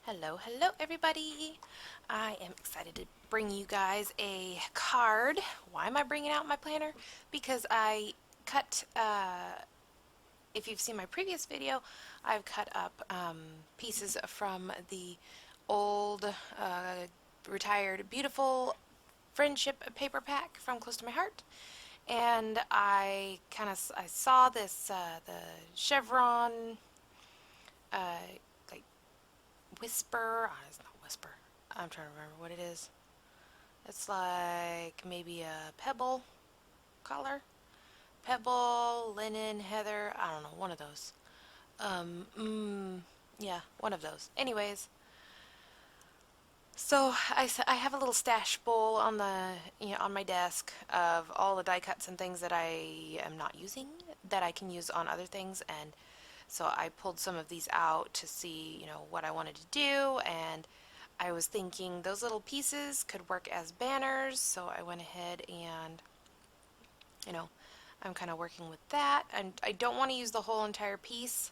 Hello everybody. I am excited to bring you guys a card. Why am I bringing out my planner? Because I cut, if you've seen my previous video, I've cut up pieces from the old, retired, beautiful friendship paper pack from Close to My Heart. And I saw this, the chevron, uh, like whisper. Oh, it's not whisper. I'm trying to remember what it is. It's like maybe a pebble color. Pebble, linen, heather. I don't know. One of those. Um, mm, yeah, one of those. Anyways, so I have a little stash bowl on on my desk of all the die cuts and things that I am not using that I can use on other things, and so I pulled some of these out to see, what I wanted to do, and I was thinking those little pieces could work as banners, so I went ahead and, you know, I'm kind of working with that. And I don't want to use the whole entire piece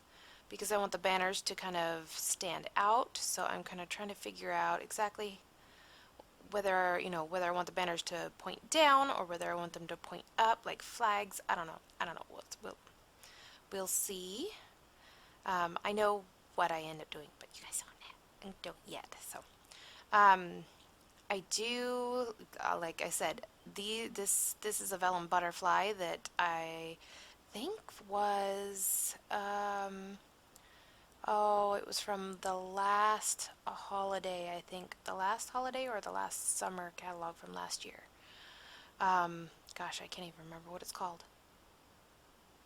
because I want the banners to kind of stand out, so I'm kind of trying to figure out exactly whether I want the banners to point down or whether I want them to point up like flags. I don't know. We'll see. I know what I end up doing, but you guys don't yet. So, um, I do, like I said, this is a vellum butterfly that I think was, oh, it was from the last holiday, I think. The last holiday or the last summer catalog from last year. Gosh, I can't even remember what it's called.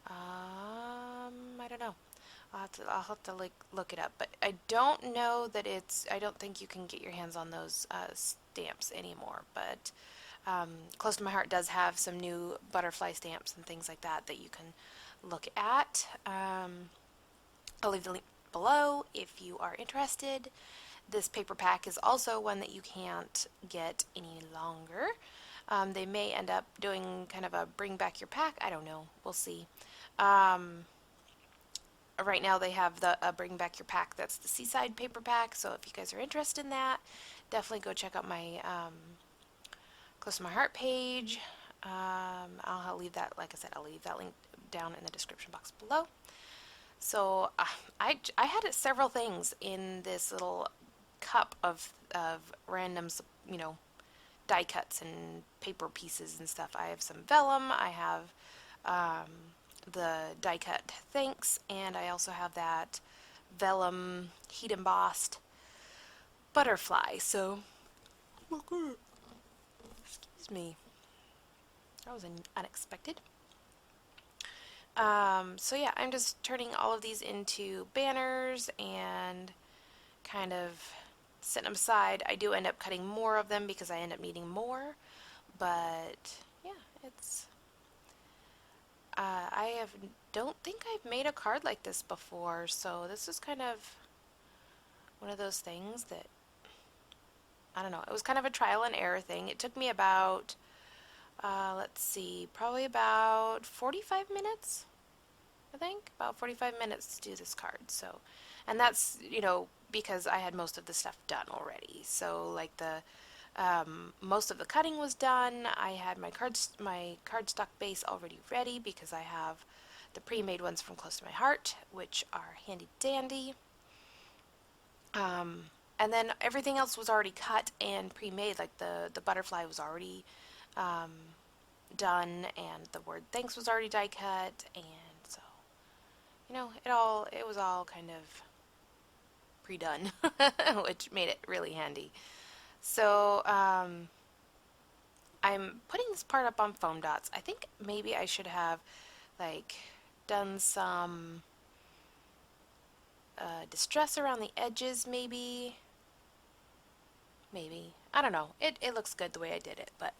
I don't know. I'll have to look it up, but I don't know that I don't think you can get your hands on those stamps anymore, but Close to My Heart does have some new butterfly stamps and things like that that you can look at. I'll leave the link below if you are interested. This paper pack is also one that you can't get any longer. They may end up doing kind of a bring back your pack. I don't know. We'll see. Right now they have the bring back your pack. That's the seaside paper pack. So if you guys are interested in that, definitely go check out my Close to My Heart page. I'll leave that, like I said, I'll leave that link down in the description box below. So I had several things in this little cup of random, die cuts and paper pieces and stuff. I have some vellum. I have the die cut thanks, and I also have that vellum heat embossed butterfly. So, excuse me, that was unexpected. So yeah, I'm just turning all of these into banners and kind of setting them aside. I do end up cutting more of them because I end up needing more, but yeah, it's don't think I've made a card like this before, so this is kind of one of those things that, I don't know, it was kind of a trial and error thing. It took me about, let's see, probably about 45 minutes, I think, about 45 minutes to do this card. So, and that's, because I had most of the stuff done already. So, like most of the cutting was done. I had my cardstock base already ready because I have the pre-made ones from Close to My Heart, which are handy dandy. And then everything else was already cut and pre-made. Like the butterfly was already done, and the word thanks was already die cut, and so it was all kind of pre-done, which made it really handy. So I'm putting this part up on foam dots. I think maybe I should have like done some distress around the edges, maybe. I don't know. It looks good the way I did it, but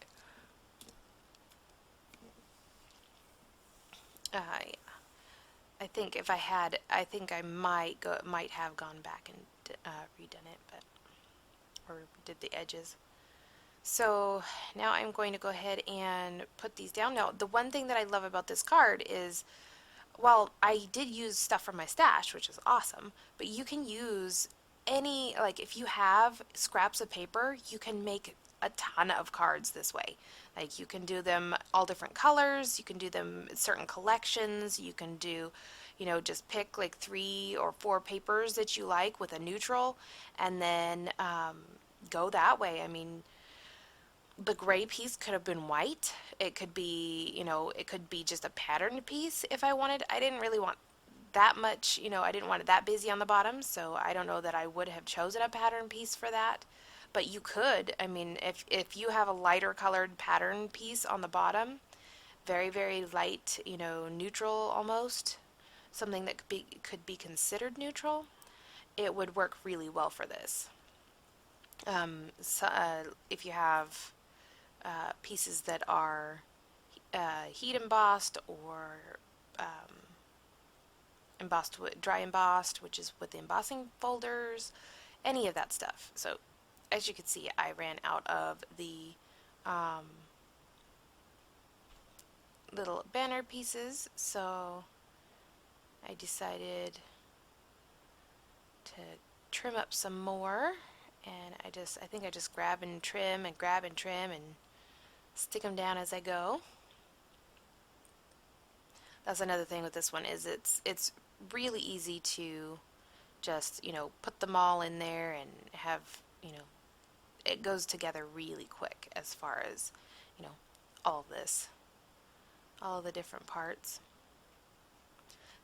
yeah. I think if I had, I think I might have gone back and redone it, but or did the edges. So now I'm going to go ahead and put these down. Now, the one thing that I love about this card is, well, I did use stuff from my stash, which is awesome, but you can use any, like if you have scraps of paper, you can make a ton of cards this way. Like you can do them all different colors, you can do them certain collections, you can do, just pick like 3 or 4 papers that you like with a neutral, and then go that way. I mean, the gray piece could have been white. It could be, it could be just a patterned piece if I wanted. I didn't really want that much, I didn't want it that busy on the bottom, so I don't know that I would have chosen a pattern piece for that. But you could, I mean, if you have a lighter colored pattern piece on the bottom, very, very light, neutral almost, something that could be considered neutral, it would work really well for this. If you have pieces that are heat embossed or dry embossed, which is with the embossing folders, any of that stuff. So as you can see, I ran out of the little banner pieces, so I decided to trim up some more, and I think I just grab and trim and grab and trim and stick them down as I go. That's another thing with this one, is it's really easy to just, put them all in there and have, it goes together really quick as far as, all of this, all of the different parts.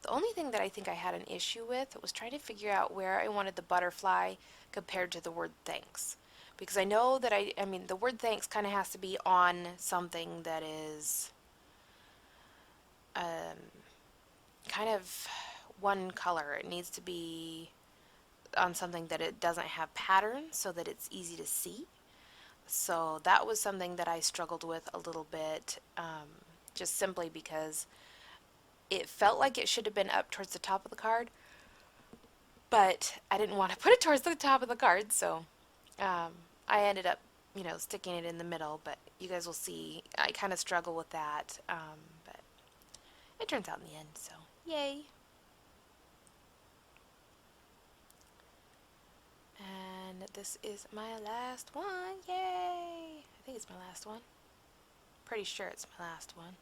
The only thing that I think I had an issue with was trying to figure out where I wanted the butterfly compared to the word thanks. Because I know that I mean, the word thanks kind of has to be on something that is kind of one color. It needs to be on something that it doesn't have pattern so that it's easy to see. So that was something that I struggled with a little bit, just simply because it felt like it should have been up towards the top of the card, but I didn't want to put it towards the top of the card, so I ended up, sticking it in the middle, but you guys will see I kind of struggle with that, but it turns out in the end, so yay. And this is my last one, yay! I think it's my last one. Pretty sure it's my last one.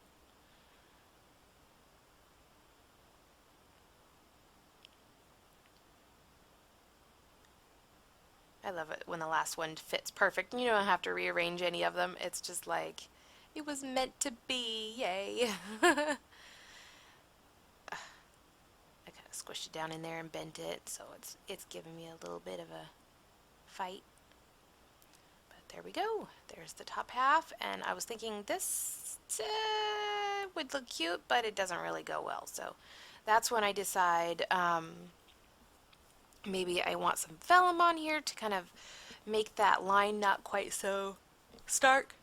I love it when the last one fits perfect and you don't have to rearrange any of them. It's just like, it was meant to be, yay. I kind of squished it down in there and bent it, so it's giving me a little bit of a fight. But there we go. There's the top half, and I was thinking this would look cute, but it doesn't really go well. So that's when I decide maybe I want some vellum on here to kind of make that line not quite so stark.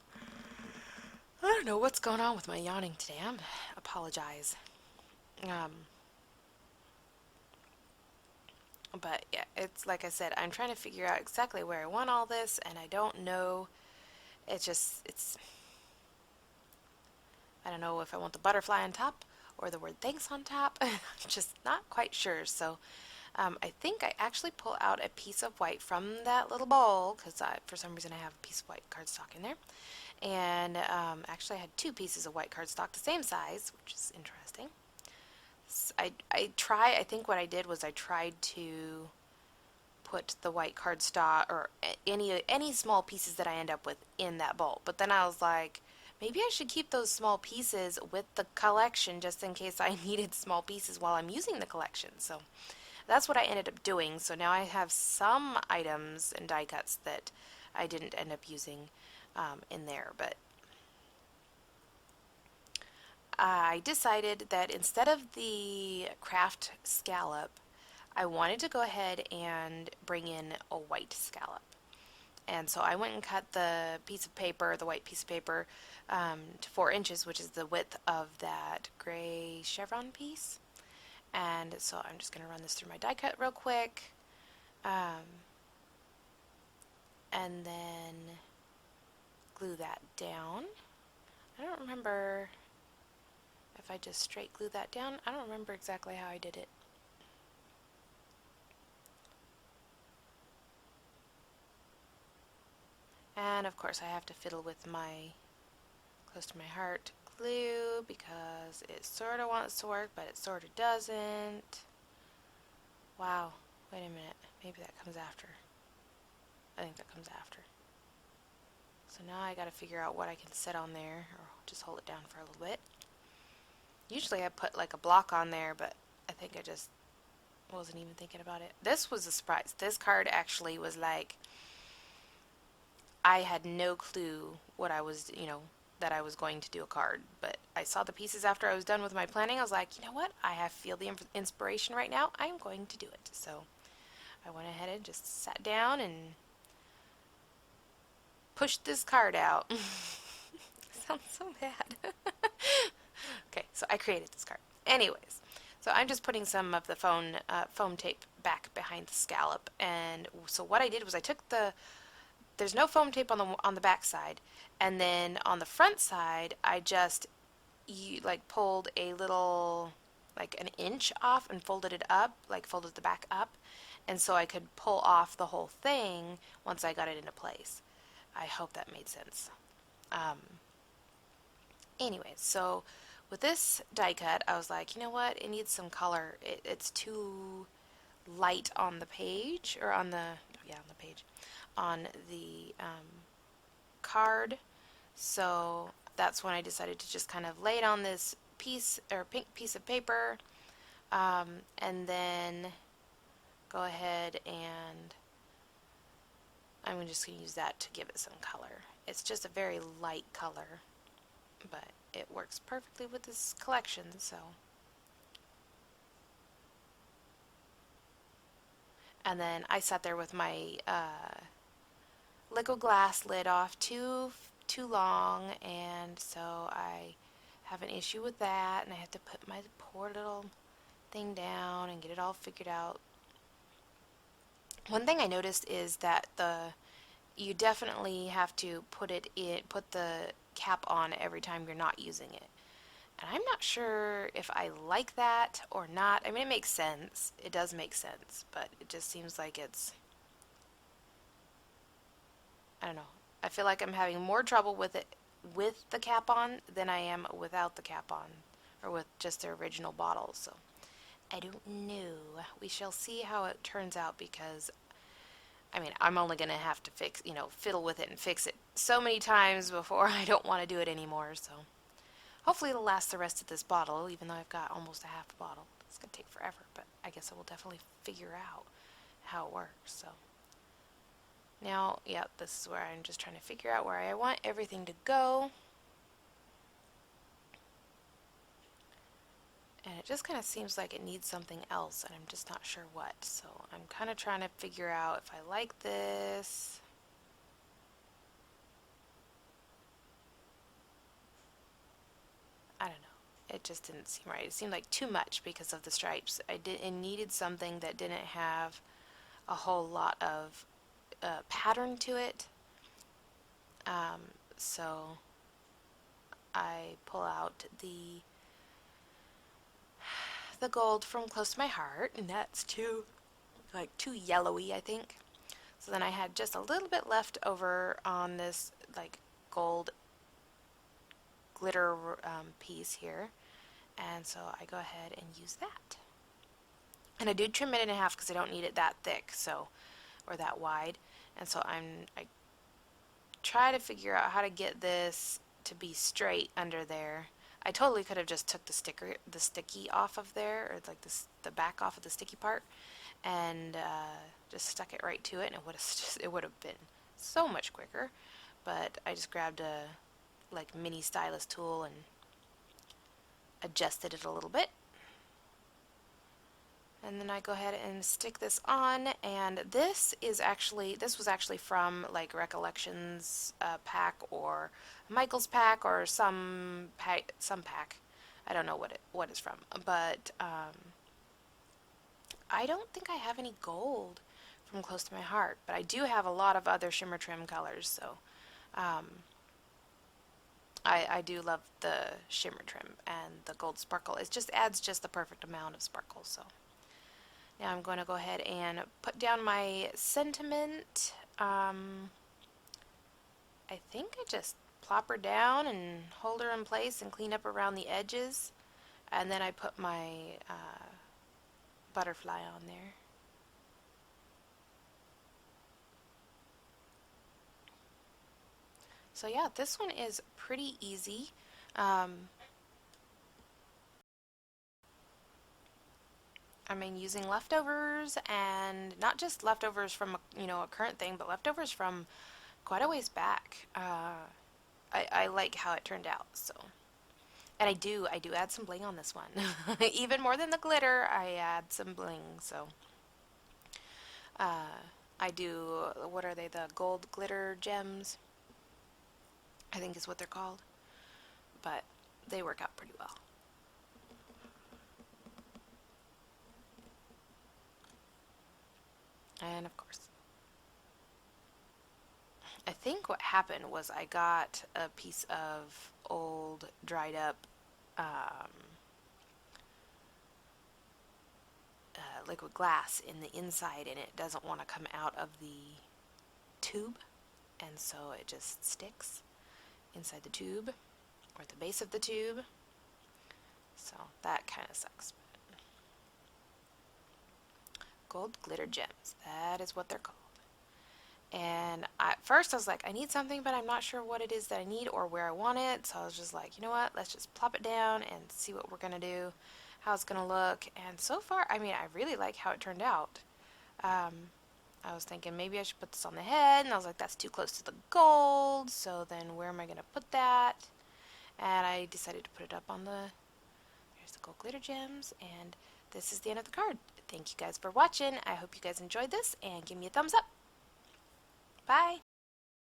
I don't know what's going on with my yawning today. I apologize. But yeah, it's like I said, I'm trying to figure out exactly where I want all this, and I don't know. I don't know if I want the butterfly on top or the word thanks on top. I'm just not quite sure. So I think I actually pull out a piece of white from that little bowl, because for some reason I have a piece of white cardstock in there. And actually I had 2 pieces of white cardstock the same size, which is interesting. So I think what I did was I tried to put the white cardstock or any small pieces that I end up with in that bowl. But then I was like, maybe I should keep those small pieces with the collection just in case I needed small pieces while I'm using the collection. So that's what I ended up doing. So now I have some items and die cuts that I didn't end up using in there, but I decided that instead of the craft scallop, I wanted to go ahead and bring in a white scallop. And so I went and cut the piece of paper, the white piece of paper, to 4 inches, which is the width of that gray chevron piece. And so I'm just going to run this through my die cut real quick. And then glue that down. I don't remember if I just straight glue that down. I don't remember exactly how I did it. And of course I have to fiddle with my close to my heart glue because it sort of wants to work, but it sort of doesn't. Wow, wait a minute, maybe that comes after. I think that comes after. So now I gotta figure out what I can set on there, or just hold it down for a little bit. Usually I put like a block on there, but I think I just wasn't even thinking about it. This was a surprise. This card actually was like, I had no clue what I was, that I was going to do a card, but I saw the pieces after I was done with my planning. I was like, you know what? Feel the inspiration right now. I'm going to do it. So I went ahead and just sat down and pushed this card out. Sounds so bad. Okay, so I created this card. Anyways, so I'm just putting some of the foam tape back behind the scallop, and so what I did was I took there's no foam tape on the back side, and then on the front side I just pulled a little, like an inch off, and folded it up, like folded the back up, and so I could pull off the whole thing once I got it into place. I hope that made sense. Um, Anyway, so with this die cut, I was like, you know what? It needs some color. It's too light on the page, or on the, yeah, on the page, on the card. So that's when I decided to just kind of lay it on this pink piece of paper, and then go ahead and I'm just going to use that to give it some color. It's just a very light color, but it works perfectly with this collection, so. And then I sat there with my liquid glass lid off too long, and so I have an issue with that, and I have to put my poor little thing down and get it all figured out. One thing I noticed is that you definitely have to put the cap on every time you're not using it. And I'm not sure if I like that or not. I mean, it makes sense. It does make sense, but it just seems like I don't know. I feel like I'm having more trouble with it with the cap on than I am without the cap on, or with just the original bottle. So I don't know. We shall see how it turns out, because I mean, I'm only going to have to fiddle with it and fix it so many times before I don't want to do it anymore. So hopefully it'll last the rest of this bottle, even though I've got almost a half a bottle. It's going to take forever, but I guess I will definitely figure out how it works. So now, yeah, this is where I'm just trying to figure out where I want everything to go. And it just kind of seems like it needs something else, and I'm just not sure what. So I'm kind of trying to figure out if I like this. I don't know. It just didn't seem right. It seemed like too much because of the stripes. It needed something that didn't have a whole lot of pattern to it. So I pull out the gold from Close to My Heart, and that's too yellowy, I think. So then I had just a little bit left over on this like gold glitter piece here, and so I go ahead and use that. And I do trim it in half because I don't need it that thick, so, or that wide. And so I try to figure out how to get this to be straight under there. I totally could have just took the sticky off of there, or like the back off of the sticky part, and just stuck it right to it, and it would have been so much quicker. But I just grabbed a like mini stylus tool and adjusted it a little bit. And then I go ahead and stick this on, and this was actually from like Recollections pack, or Michael's pack, or some pack. I don't know what it's from, but I don't think I have any gold from Close to My Heart, but I do have a lot of other shimmer trim colors, so I do love the shimmer trim, and the gold sparkle. It just adds just the perfect amount of sparkle. So now I'm going to go ahead and put down my sentiment. I think I just plop her down and hold her in place and clean up around the edges. And then I put my butterfly on there. So yeah, this one is pretty easy. Um, I mean, using leftovers, and not just leftovers from a current thing, but leftovers from quite a ways back. I like how it turned out. So, and I do add some bling on this one, even more than the glitter. I add some bling. So, uh, I do. What are they? The gold glitter gems, I think is what they're called. But they work out pretty well. And of course, I think what happened was I got a piece of old, dried up um, liquid glass in the inside, and it doesn't want to come out of the tube, and so it just sticks inside the tube or at the base of the tube. So that kind of sucks. Gold glitter gems, that is what they're called. And at first I was like, I need something, but I'm not sure what it is that I need or where I want it. So I was just like, you know what? Let's just plop it down and see what we're going to do, how it's going to look. And so far, I mean, I really like how it turned out. Um, I was thinking maybe I should put this on the head, and I was like, that's too close to the gold. So then where am I going to put that? And I decided to put it up on there's the gold glitter gems. And this is the end of the card. Thank you guys for watching. I hope you guys enjoyed this, and give me a thumbs up. Bye.